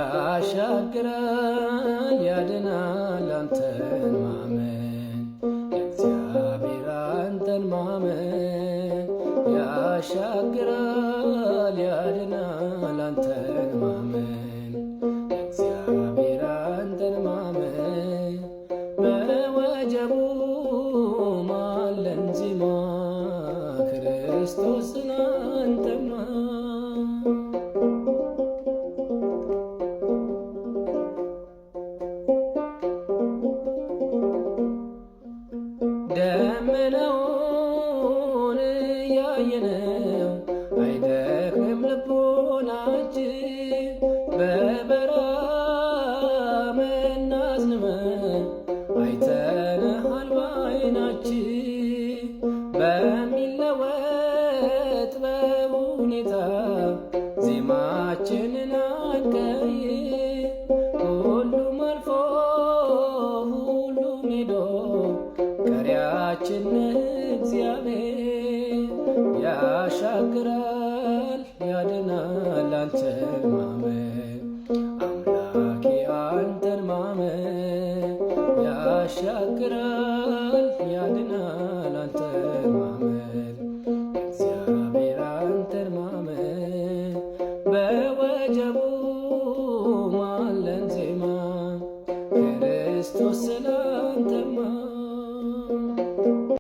ያሻግራል ያድናል አንተን ማመን እግዚአብሔር አንተን ማመን ያሻግራል ያድናል አንተን ማመን እግዚአብሔር አንተን ማመን በወጀቡ ማለን ዜማ ክርስቶስን አንተን ደመናውን ያየነው አይደክምም ልቦናችን በበረሃ ዝናብ አይተንሃል በዓይናችን በሚለወጥ በሁኔታ ዜማችንን አንቀይር ሁሉም አልፎ ሁሉም ሄዶ ቀሪያችን እግዚአብሔር ያሻግራል ያድናል አንተን ማመን አምላኬ አንተን ማመን ያሻግራል ያድናል አንተን ማመን እግዚአብሔር አንተን ማመን በወጀቡ